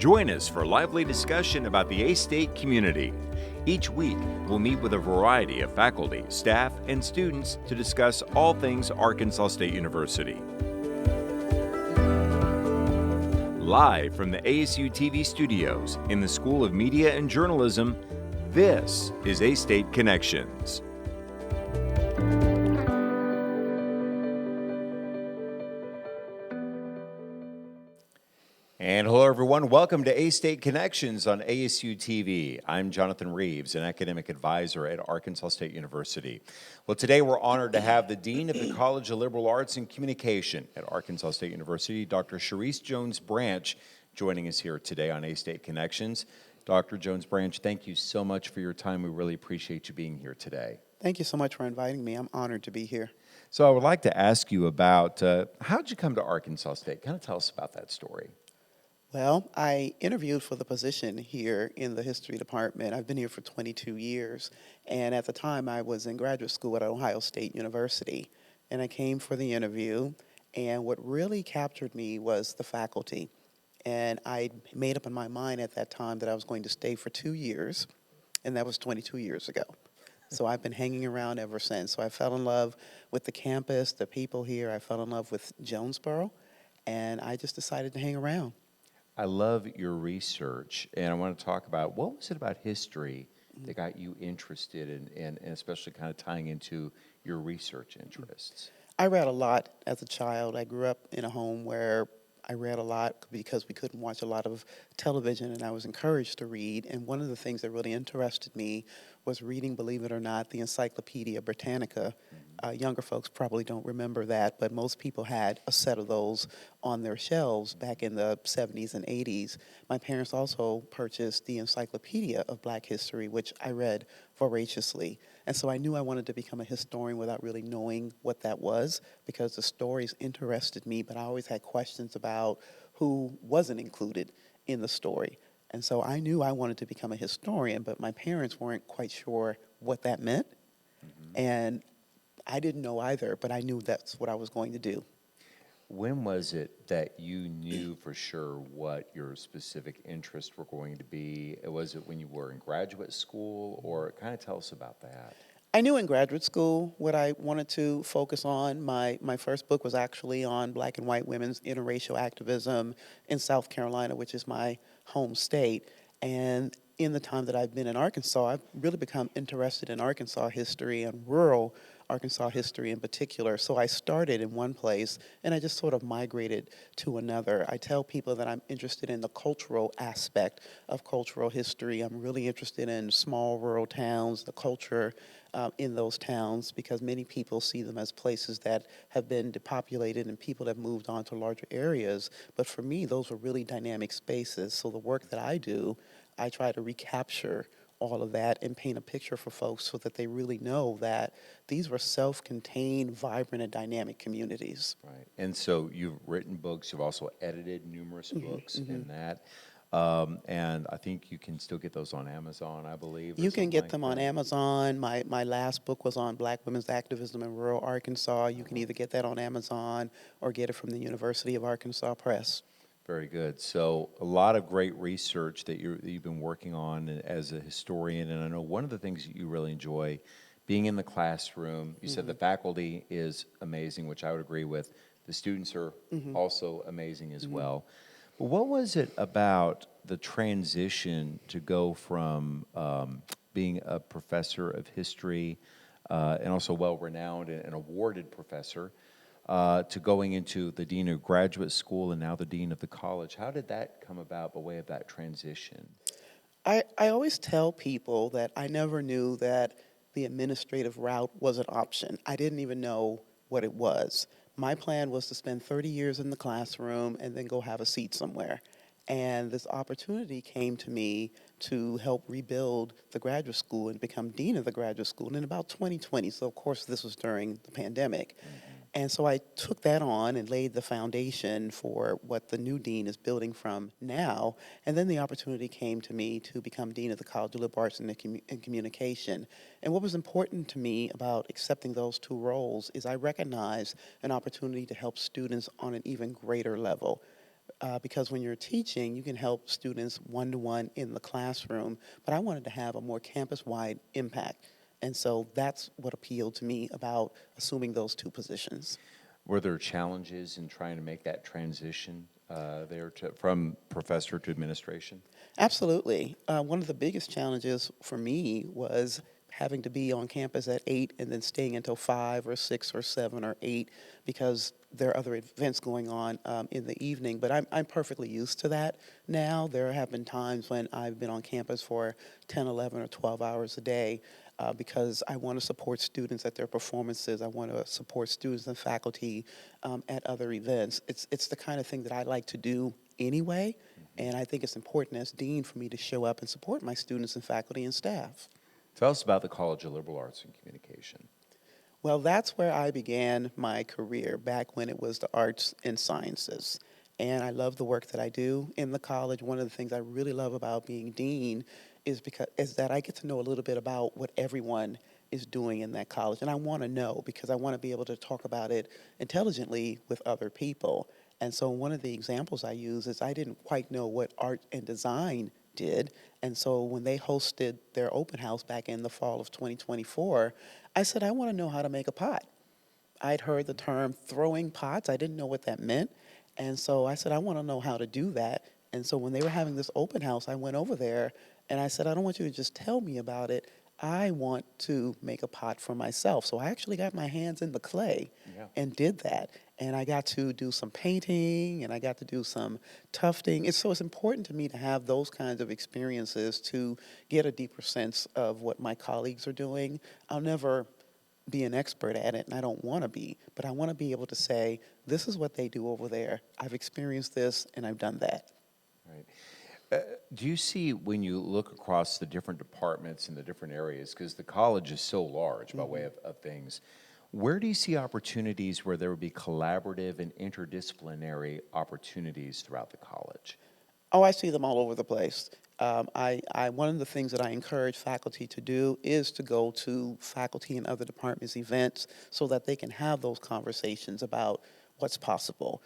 Join us for lively discussion about the A-State community. Each week, we'll meet with a variety of faculty, staff, and students to discuss all things Arkansas State University. Live from the ASU-TV studios in the School of Media and Journalism, this is A-State Connections. And hello everyone, welcome to A-State Connections on ASU-TV. I'm Johnathan Reaves, an academic advisor at Arkansas State University. Well, today we're honored to have the Dean of the College of Liberal Arts and Communication at Arkansas State University, Dr. Cherisse Jones-Branch, joining us here today on A-State Connections. Dr. Jones-Branch, thank you so much for your time. We really appreciate you being here today. Thank you so much for inviting me. I'm honored to be here. So I would like to ask you about how did you come to Arkansas State? Kind of tell us about that story. Well, I interviewed for the position here in the history department. I've been here for 22 years, and at the time I was in graduate school at Ohio State University, and I came for the interview, and what really captured me was the faculty. And I made up in my mind at that time that I was going to stay for 2 years, and that was 22 years ago. So I've been hanging around ever since. So I fell in love with the campus, the people here. I fell in love with Jonesboro, and I just decided to hang around. I love your research, and I want to talk about what was it about history that got you interested in and especially kind of tying into your research interests? I read a lot as a child. I grew up in a home where I read a lot because we couldn't watch a lot of television, and I was encouraged to read. And one of the things that really interested me was reading, believe it or not, the Encyclopedia Britannica. Younger folks probably don't remember that, but most people had a set of those on their shelves back in the 70s and 80s. My parents also purchased the Encyclopedia of Black History, which I read voraciously. And so I knew I wanted to become a historian without really knowing what that was, because the stories interested me, but I always had questions about who wasn't included in the story. And so I knew I wanted to become a historian, but my parents weren't quite sure what that meant. And I didn't know either, but I knew that's what I was going to do. When was it that you knew for sure what your specific interests were going to be? Was it when you were in graduate school, or kind of tell us about that? I knew in graduate school what I wanted to focus on. My first book was actually on Black and white women's interracial activism in South Carolina, which is my home state. And in the time that I've been in Arkansas, I've really become interested in Arkansas history and rural Arkansas history in particular. So I started in one place and I just sort of migrated to another. I tell people that I'm interested in the cultural aspect of cultural history. I'm really interested in small rural towns, the culture in those towns, because many people see them as places that have been depopulated and people have moved on to larger areas. But for me, those were really dynamic spaces. So the work that I do, I try to recapture all of that and paint a picture for folks so that they really know that these were self-contained, vibrant, and dynamic communities. Right. And so you've written books. You've also edited numerous books in that. And I think you can still get those on Amazon, I believe. You can get them on Amazon. My last book was on Black women's activism in rural Arkansas. You can either get that on Amazon or get it from the University of Arkansas Press. Very good. So a lot of great research that you've been working on as a historian, and I know one of the things that you really enjoy being in the classroom. You said the faculty is amazing, which I would agree with. The students are also amazing as well. But what was it about the transition to go from being a professor of history and also well-renowned and awarded professor to going into the dean of graduate school and now the dean of the college? How did that come about by way of that transition? I always tell people that I never knew that the administrative route was an option. I didn't even know what it was. My plan was to spend 30 years in the classroom and then go have a seat somewhere. And this opportunity came to me to help rebuild the graduate school and become dean of the graduate school in about 2020. So, of course, this was during the pandemic. And so I took that on and laid the foundation for what the new dean is building from now. And then the opportunity came to me to become dean of the College of Liberal Arts and Communication. And what was important to me about accepting those two roles is I recognized an opportunity to help students on an even greater level. because when you're teaching, you can help students one-to-one in the classroom, but I wanted to have a more campus-wide impact. And so that's what appealed to me about assuming those two positions. Were there challenges in trying to make that transition from professor to administration? Absolutely. One of the biggest challenges for me was having to be on campus at 8 and then staying until 5 or 6 or 7 or 8 because there are other events going on in the evening. But I'm perfectly used to that now. There have been times when I've been on campus for 10, 11, or 12 hours a day because I want to support students at their performances. I want to support students and faculty at other events. It's the kind of thing that I like to do anyway. And I think it's important as dean for me to show up and support my students and faculty and staff. Tell us about the College of Liberal Arts and Communication. Well, that's where I began my career, back when it was the arts and sciences. And I love the work that I do in the college. One of the things I really love about being dean is that I get to know a little bit about what everyone is doing in that college. And I want to know because I want to be able to talk about it intelligently with other people. And so one of the examples I use is I didn't quite know what art and design did. And so when they hosted their open house back in the fall of 2024, I said, I want to know how to make a pot. I'd heard the term throwing pots. I didn't know what that meant. And so I said, I want to know how to do that. And so when they were having this open house, I went over there and I said, I don't want you to just tell me about it. I want to make a pot for myself. So I actually got my hands in the clay and did that. And I got to do some painting and I got to do some tufting. It's important to me to have those kinds of experiences to get a deeper sense of what my colleagues are doing. I'll never be an expert at it, and I don't want to be, but I want to be able to say, this is what they do over there. I've experienced this, and I've done that. Right. Do you see when you look across the different departments and the different areas, because the college is so large by way of things, where do you see opportunities where there would be collaborative and interdisciplinary opportunities throughout the college? Oh, I see them all over the place. One of the things that I encourage faculty to do is to go to faculty and other departments' events so that they can have those conversations about what's possible.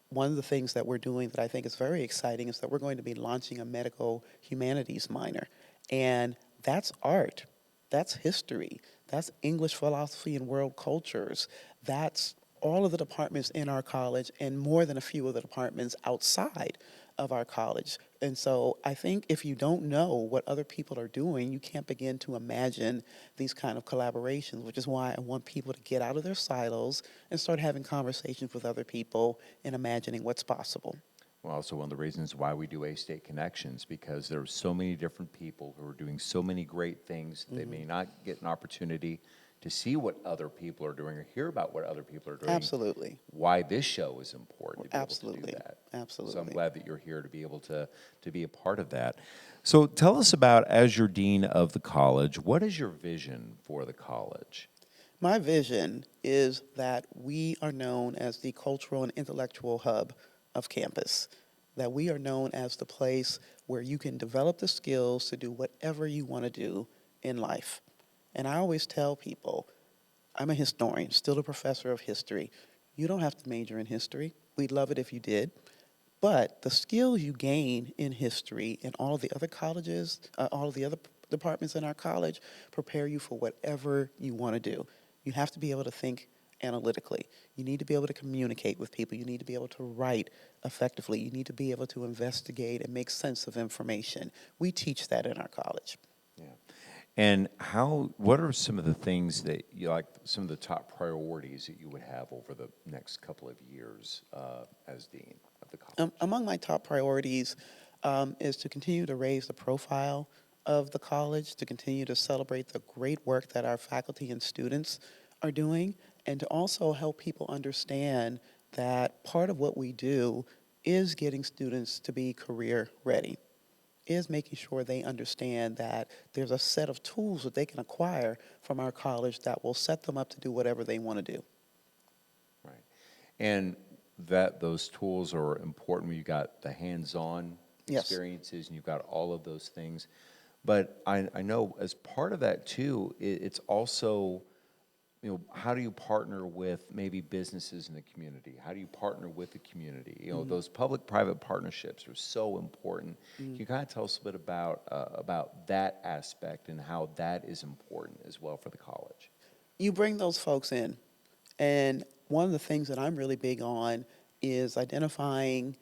One of the things that we're doing that I think is very exciting is that we're going to be launching a medical humanities minor. And that's art, that's history, that's English, philosophy, and world cultures. That's all of the departments in our college and more than a few of the departments outside of our college. And so I think if you don't know what other people are doing, you can't begin to imagine these kind of collaborations, which is why I want people to get out of their silos and start having conversations with other people and imagining what's possible. Well, also one of the reasons why we do A-State Connections, because there are so many different people who are doing so many great things that they may not get an opportunity to see what other people are doing or hear about what other people are doing. Absolutely. Why this show is important to be able to do that. Absolutely. So I'm glad that you're here to be able to be a part of that. So tell us about, as your dean of the college, what is your vision for the college? My vision is that we are known as the cultural and intellectual hub of campus, that we are known as the place where you can develop the skills to do whatever you want to do in life. And I always tell people, I'm a historian, still a professor of history. You don't have to major in history. We'd love it if you did. But the skills you gain in history in all of the other colleges, all of the other departments in our college, prepare you for whatever you want to do. You have to be able to think analytically. You need to be able to communicate with people. You need to be able to write effectively. You need to be able to investigate and make sense of information. We teach that in our college. Yeah. And what are some of the things that you like, some of the top priorities that you would have over the next couple of years as dean of the college? Among my top priorities is to continue to raise the profile of the college, to continue to celebrate the great work that our faculty and students are doing, and to also help people understand that part of what we do is getting students to be career ready, is making sure they understand that there's a set of tools that they can acquire from our college that will set them up to do whatever they want to do. Right. And that those tools are important when you got the hands-on Yes. experiences and you've got all of those things. But I know as part of that too, it's also how do you partner with maybe businesses in the community? How do you partner with the community? Those public-private partnerships are so important. Can you kind of tell us a bit about that aspect and how that is important as well for the college? You bring those folks in, and one of the things that I'm really big on is identifying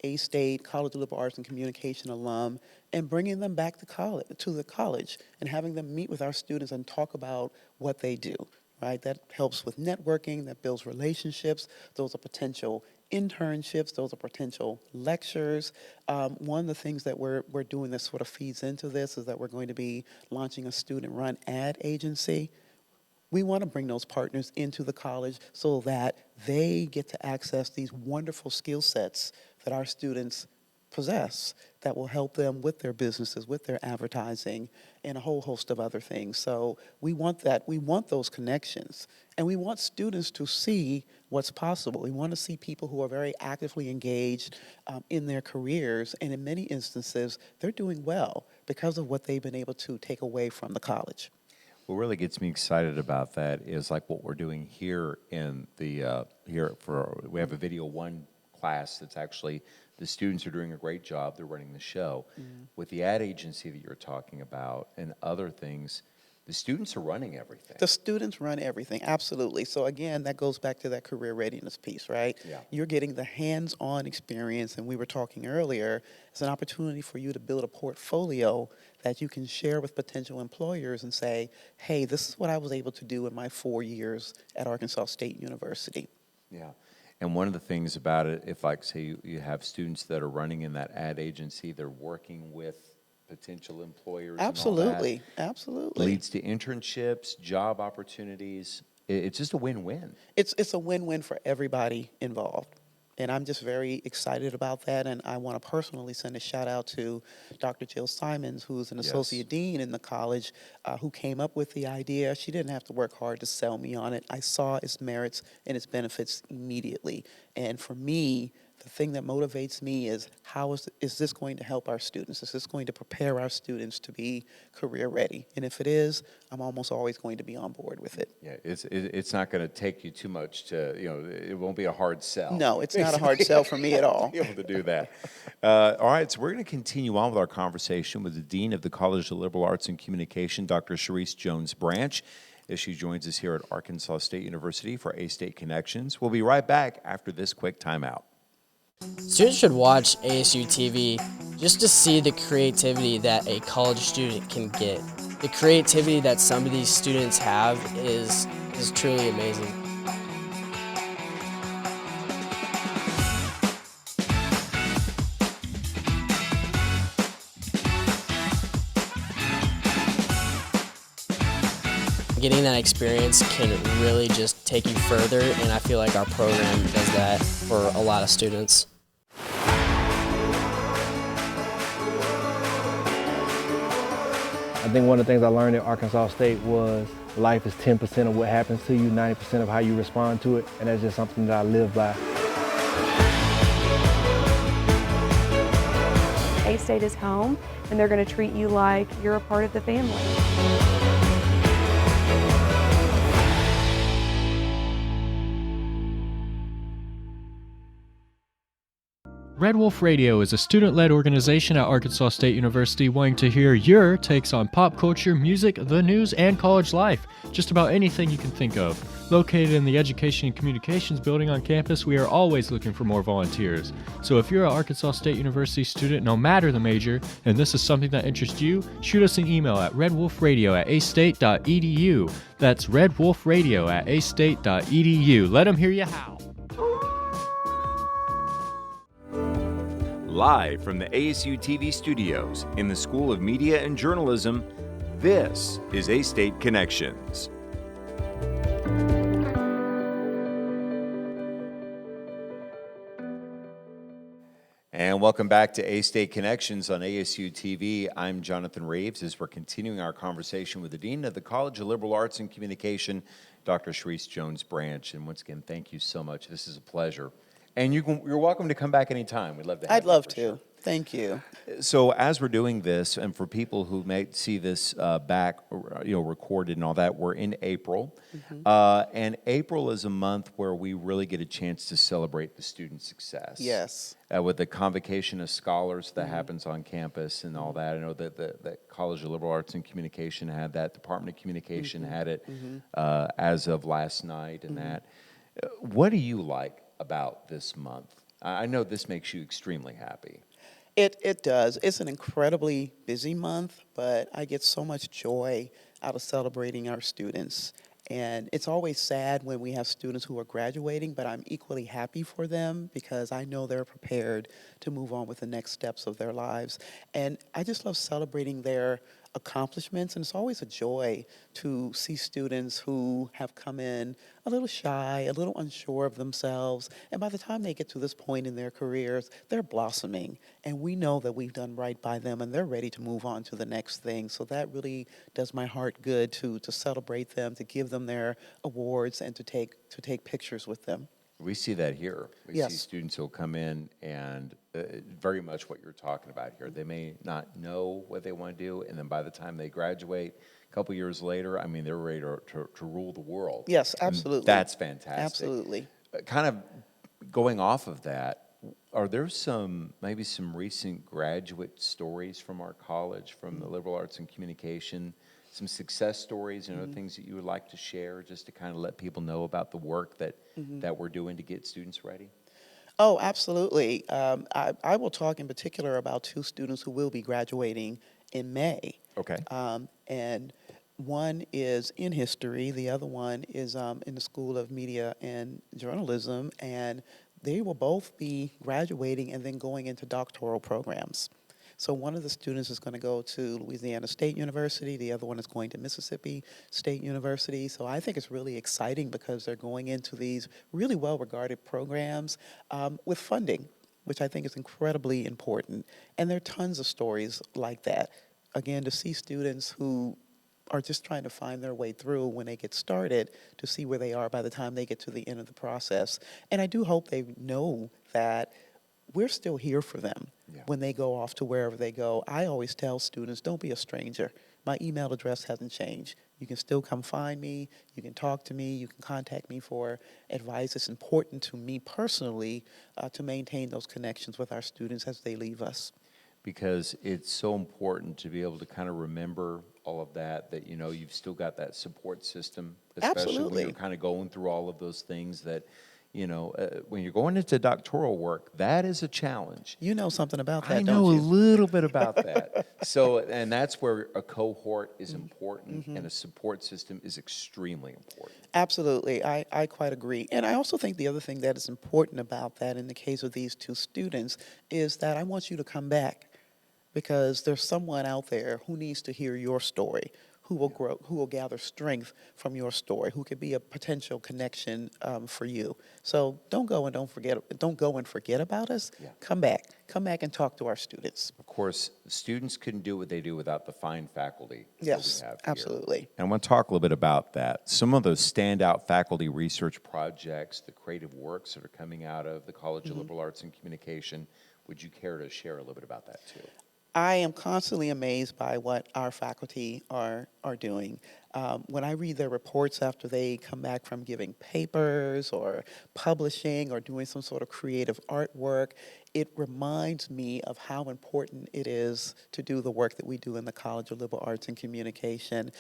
A-State, College of Liberal Arts and Communication alum, and bringing them back to the college and having them meet with our students and talk about what they do, right? That helps with networking, that builds relationships. Those are potential internships, those are potential lectures. One of the things that we're doing that sort of feeds into this is that we're going to be launching a student-run ad agency. We want to bring those partners into the college so that they get to access these wonderful skill sets that our students possess that will help them with their businesses, with their advertising, and a whole host of other things. So we want that. We want those connections. And we want students to see what's possible. We want to see people who are very actively engaged in their careers. And in many instances, they're doing well because of what they've been able to take away from the college. What really gets me excited about that is like what we're doing here in the we have a Video 1 class that's actually, the students are doing a great job. They're running the show. With the ad agency that you're talking about and other things, the students are running everything. The students run everything, absolutely. So again, that goes back to that career readiness piece, right? Yeah. You're getting the hands-on experience, and we were talking earlier, it's an opportunity for you to build a portfolio that you can share with potential employers and say, hey, this is what I was able to do in my 4 years at Arkansas State University. Yeah. And one of the things about it, if like say you have students that are running in that ad agency, they're working with potential employers Absolutely, and all that, absolutely. leads to internships, job opportunities. It's just a win-win. It's a win-win for everybody involved. And I'm just very excited about that. And I want to personally send a shout out to Dr. Jill Simons, who's an associate dean in the college, who came up with the idea. She didn't have to work hard to sell me on it. I saw its merits and its benefits immediately. And for me, the thing that motivates me is how is this going to help our students? Is this going to prepare our students to be career ready? And if it is, I'm almost always going to be on board with it. Yeah, it's not going to take you too much to, it won't be a hard sell. No, it's not a hard sell for me at all. Be able to do that. All right, so we're going to continue on with our conversation with the Dean of the College of Liberal Arts and Communication, Dr. Cherisse Jones-Branch, as she joins us here at Arkansas State University for A-State Connections. We'll be right back after this quick timeout. Students should watch ASU-TV just to see the creativity that a college student can get. The creativity that some of these students have is truly amazing. Getting that experience can really just take you further, and I feel like our program does that for a lot of students. I think one of the things I learned at Arkansas State was life is 10% of what happens to you, 90% of how you respond to it, and that's just something that I live by. A-State is home, and they're going to treat you like you're a part of the family. Red Wolf Radio is a student-led organization at Arkansas State University wanting to hear your takes on pop culture, music, the news, and college life. Just about anything you can think of. Located in the Education and Communications building on campus, we are always looking for more volunteers. So if you're an Arkansas State University student, no matter the major, and this is something that interests you, shoot us an email at redwolfradio@astate.edu. That's redwolfradio@astate.edu. Let them hear you howl. Live from the ASU-TV studios in the School of Media and Journalism, this is A-State Connections. And welcome back to A-State Connections on ASU-TV. I'm Johnathan Reaves as we're continuing our conversation with the Dean of the College of Liberal Arts and Communication, Dr. Cherisse Jones-Branch. And once again, thank you so much. This is a pleasure. And you're welcome to come back anytime. We'd love to have I'd you love for to. sure. Thank you. So as we're doing this, and for people who may see this back, recorded and all that, we're in April, and April is a month where we really get a chance to celebrate the student success. Yes. With the convocation of scholars that happens on campus and all that. I know that the College of Liberal Arts and Communication had that. Department of Communication had it as of last night and that. What do you like about this month? I know this makes you extremely happy. It does. It's an incredibly busy month, but I get so much joy out of celebrating our students. And it's always sad when we have students who are graduating, but I'm equally happy for them because I know they're prepared to move on with the next steps of their lives. And I just love celebrating their accomplishments, and it's always a joy to see students who have come in a little shy, a little unsure of themselves, and by the time they get to this point in their careers, they're blossoming, and we know that we've done right by them, and they're ready to move on to the next thing. So that really does my heart good to celebrate them, to give them their awards, and to take pictures with them. We see that here. We Yes. see students who'll come in and very much what you're talking about here. They may not know what they want to do, and then by the time they graduate, a couple years later, I mean, they're ready to rule the world. Yes, And absolutely. that's fantastic. Absolutely. Kind of going off of that, are there maybe some recent graduate stories from our college, from the Liberal Arts and Communication, some success stories and things that you would like to share just to kind of let people know about the work that we're doing to get students ready? Oh, absolutely. I will talk in particular about two students who will be graduating in May. Okay. And one is in history, the other one is in the School of Media and Journalism, and they will both be graduating and then going into doctoral programs. So one of the students is going to go to Louisiana State University. The other one is going to Mississippi State University. So I think it's really exciting because they're going into these really well-regarded programs with funding, which I think is incredibly important. And there are tons of stories like that. Again, to see students who are just trying to find their way through when they get started to see where they are by the time they get to the end of the process. And I do hope they know that we're still here for them when they go off to wherever they go. I always tell students, don't be a stranger. My email address hasn't changed. You can still come find me. You can talk to me. You can contact me for advice. It's important to me personally to maintain those connections with our students as they leave us. Because it's so important to be able to kind of remember all of that, you've still got that support system, especially Absolutely. when you're kind of going through all of those things that, when you're going into doctoral work, that is a challenge. You know something about that, I know don't a you? little bit about that. So, and that's where a cohort is important and a support system is extremely important. Absolutely. I quite agree. And I also think the other thing that is important about that in the case of these two students is that I want you to come back because there's someone out there who needs to hear your story, who will grow, who will gather strength from your story, who could be a potential connection for you. So don't go and forget about us. Yeah. Come back and talk to our students. Of course, students couldn't do what they do without the fine faculty Yes, that we have here. absolutely. And I want to talk a little bit about that. Some of those standout faculty research projects, the creative works that are coming out of the College of Liberal Arts and Communication, would you care to share a little bit about that too? I am constantly amazed by what our faculty are doing. When I read their reports after they come back from giving papers or publishing or doing some sort of creative artwork, it reminds me of how important it is to do the work that we do in the College of Liberal Arts and Communication.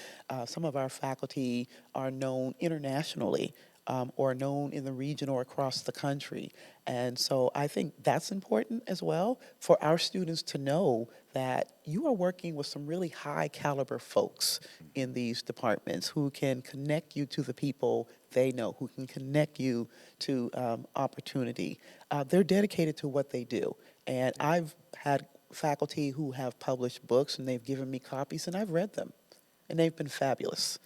Some of our faculty are known internationally. Or known in the region or across the country. And so I think that's important as well for our students to know that you are working with some really high caliber folks in these departments who can connect you to the people they know, who can connect you to opportunity. They're dedicated to what they do. And I've had faculty who have published books and they've given me copies and I've read them and they've been fabulous.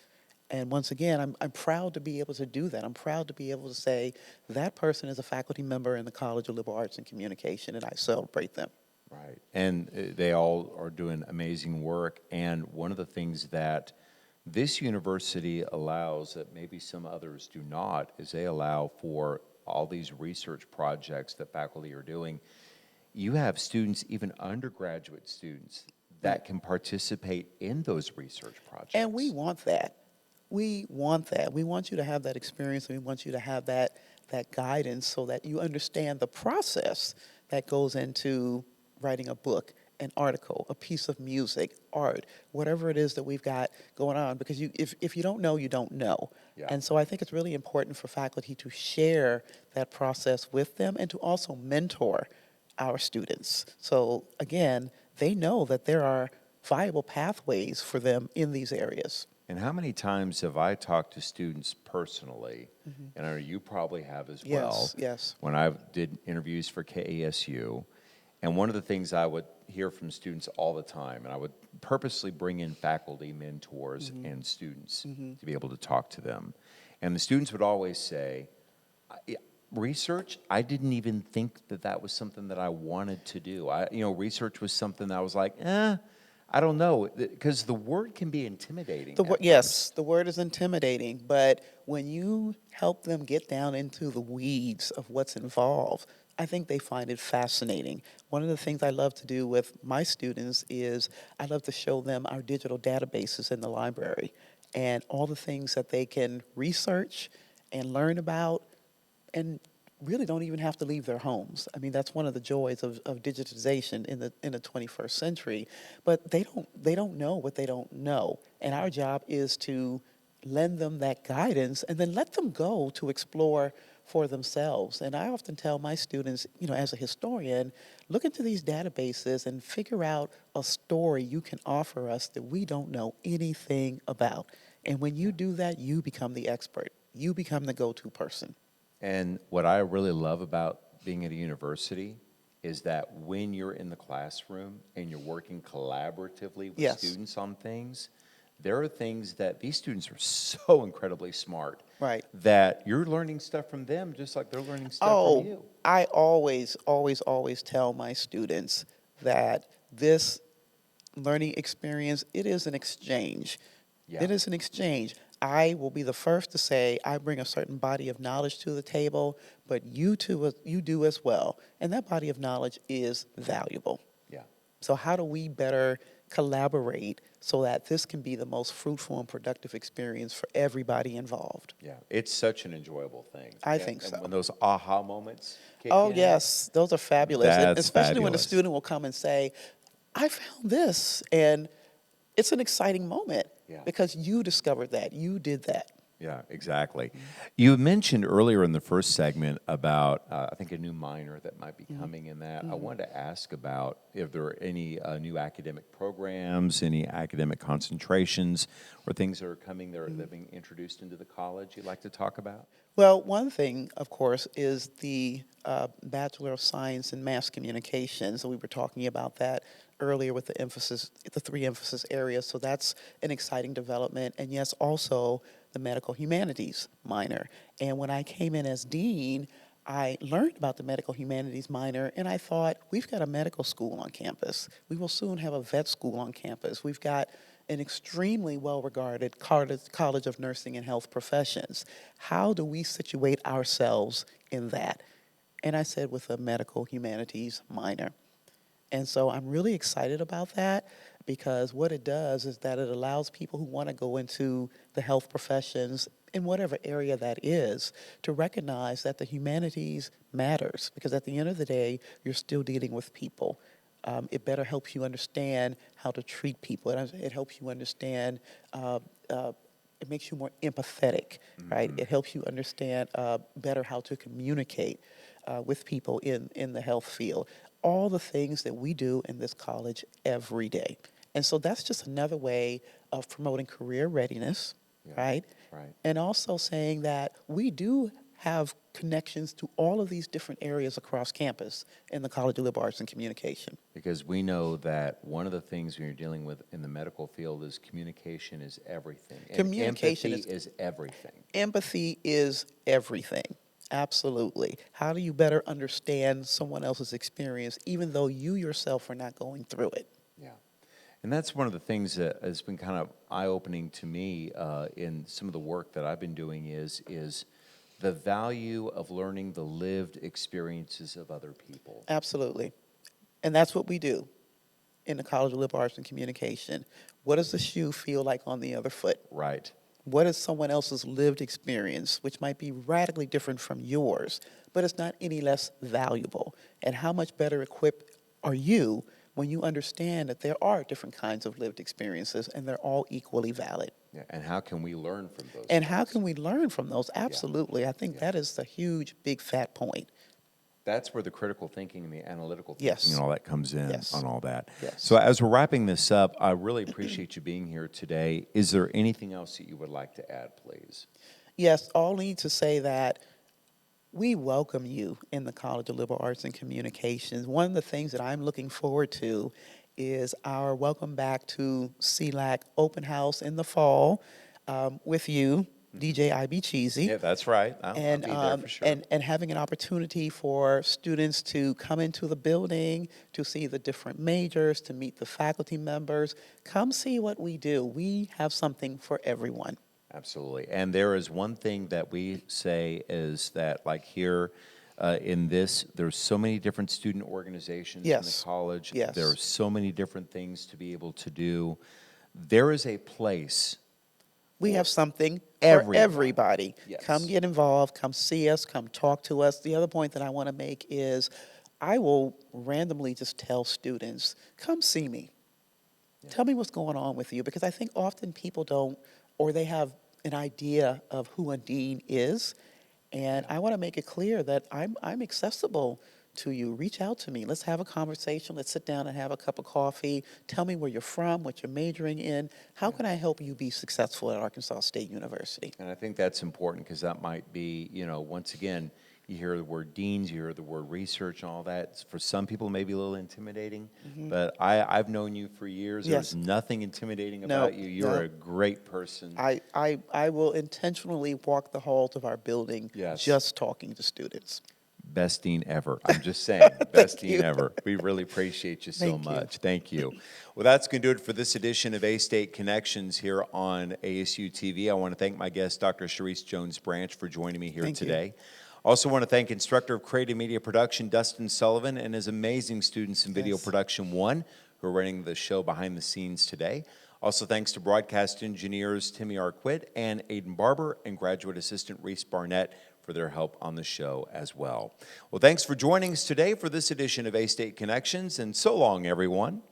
And once again, I'm proud to be able to do that. I'm proud to be able to say that person is a faculty member in the College of Liberal Arts and Communication, and I celebrate them. Right. And they all are doing amazing work. And one of the things that this university allows that maybe some others do not is they allow for all these research projects that faculty are doing. you have students, even undergraduate students, that can participate in those research projects. And we want that. We want that. We want you to have that experience, and we want you to have that guidance so that you understand the process that goes into writing a book, an article, a piece of music, art, whatever it is that we've got going on. Because if you don't know, you don't know. Yeah. And so I think it's really important for faculty to share that process with them and to also mentor our students. So again, they know that there are viable pathways for them in these areas. And how many times have I talked to students personally, and I know you probably have as well, Yes. when I did interviews for KASU, and one of the things I would hear from students all the time, and I would purposely bring in faculty, mentors, and students to be able to talk to them. And the students would always say, research, I didn't even think that was something that I wanted to do. Research was something that I was like, I don't know, because the word can be intimidating. Yes, the word is intimidating, but when you help them get down into the weeds of what's involved, I think they find it fascinating. One of the things I love to do with my students is I love to show them our digital databases in the library and all the things that they can research and learn about and really don't even have to leave their homes. I mean, that's one of the joys of digitization in the 21st century. But they don't know what they don't know. And our job is to lend them that guidance and then let them go to explore for themselves. And I often tell my students, as a historian, look into these databases and figure out a story you can offer us that we don't know anything about. And when you do that, you become the expert. You become the go-to person. And what I really love about being at a university is that when you're in the classroom and you're working collaboratively with Yes. students on things, there are things that these students are so incredibly smart. Right. That you're learning stuff from them just like they're learning stuff from you. I always tell my students that this learning experience, it is an exchange. Yeah. It is an exchange. I will be the first to say I bring a certain body of knowledge to the table, but you do as well. And that body of knowledge is valuable. Yeah. So how do we better collaborate so that this can be the most fruitful and productive experience for everybody involved? Yeah. It's such an enjoyable thing. I think And so. when those aha moments kick Oh, in. yes, those are fabulous. And That's especially when a fabulous. student will come and say, I found this, and it's an exciting moment Yeah. because you discovered that, you did that. Yeah, exactly. You mentioned earlier in the first segment about, I think, a new minor that might be coming in that. I wanted to ask about if there are any new academic programs, any academic concentrations, or things that are coming that are being introduced into the college you'd like to talk about? Well, one thing, of course, is the Bachelor of Science in Mass Communication. So we were talking about that earlier with the three emphasis areas. So that's an exciting development. And yes, also the medical humanities minor. And when I came in as dean, I learned about the medical humanities minor, and I thought, we've got a medical school on campus. We will soon have a vet school on campus. We've got an extremely well-regarded College of Nursing and Health Professions. How do we situate ourselves in that? And I said, with a medical humanities minor. And so I'm really excited about that because what it does is that it allows people who want to go into the health professions in whatever area that is to recognize that the humanities matters because at the end of the day, you're still dealing with people. It better helps you understand how to treat people. It helps you understand, it makes you more empathetic, right? It helps you understand better how to communicate with people in the health field. All the things that we do in this college every day. And so that's just another way of promoting career readiness, right? Right. And also saying that we do have connections to all of these different areas across campus in the College of Liberal Arts and Communication. Because we know that one of the things when you're dealing with in the medical field is communication is everything. And Communication empathy is everything. Empathy is everything. Absolutely. How do you better understand someone else's experience even though you yourself are not going through it? Yeah. And that's one of the things that has been kind of eye-opening to me in some of the work that I've been doing is the value of learning the lived experiences of other people. Absolutely. And that's what we do in the College of Liberal Arts and Communication. What does the shoe feel like on the other foot? Right. What is someone else's lived experience, which might be radically different from yours, but it's not any less valuable? And how much better equipped are you when you understand that there are different kinds of lived experiences and they're all equally valid? Yeah. And how can we learn from those? And how things? can we learn from those? Absolutely. I think that is the huge, big, fat point. That's where the critical thinking and the analytical thinking Yes. and all that comes in Yes. on all that. Yes. So as we're wrapping this up, I really appreciate you being here today. Is there anything else that you would like to add, please? Yes, all need to say that we welcome you in the College of Liberal Arts and Communications. One of the things that I'm looking forward to is our welcome back to CLAC open house in the fall with you, DJ IB Cheesy. Yeah, that's right. I'll be there for sure. and having an opportunity for students to come into the building, to see the different majors, to meet the faculty members. Come see what we do. We have something for everyone. Absolutely. And there is one thing that we say is that, like here in this, there's so many different student organizations in the Yes. college. Yes. There are so many different things to be able to do. There is a place. We have something for Everybody. everybody. Yes. Come get involved, come see us, come talk to us. The other point that I want to make is I will randomly just tell students, come see me. Tell me what's going on with you, because I think often people don't, or they have an idea of who a dean is, and I want to make it clear that I'm accessible to you. Reach out to me. Let's have a conversation. Let's sit down and have a cup of coffee. Tell me where you're from, what you're majoring in. How can I help you be successful at Arkansas State University? And I think that's important because that might be, once again, you hear the word deans, you hear the word research and all that. For some people, it may be a little intimidating, but I've known you for years. Yes. There's nothing intimidating No, about you. You're no. a great person. I will intentionally walk the halls of our building Yes. just talking to students. Best dean ever. I'm just saying, best dean you. ever. We really appreciate you so Thank you. much. Thank you. Well, that's going to do it for this edition of A-State Connections here on ASU-TV. I want to thank my guest, Dr. Cherisse Jones-Branch, for joining me here Thank you. today. Also want to thank Instructor of Creative Media Production, Dustin Sullivan, and his amazing students in Video Yes. Production 1 who are running the show behind the scenes today. Also thanks to broadcast engineers Timmy Arquette and Aiden Barber and graduate assistant Reese Barnett for their help on the show as well. Well, thanks for joining us today for this edition of A-State Connections, and so long, everyone.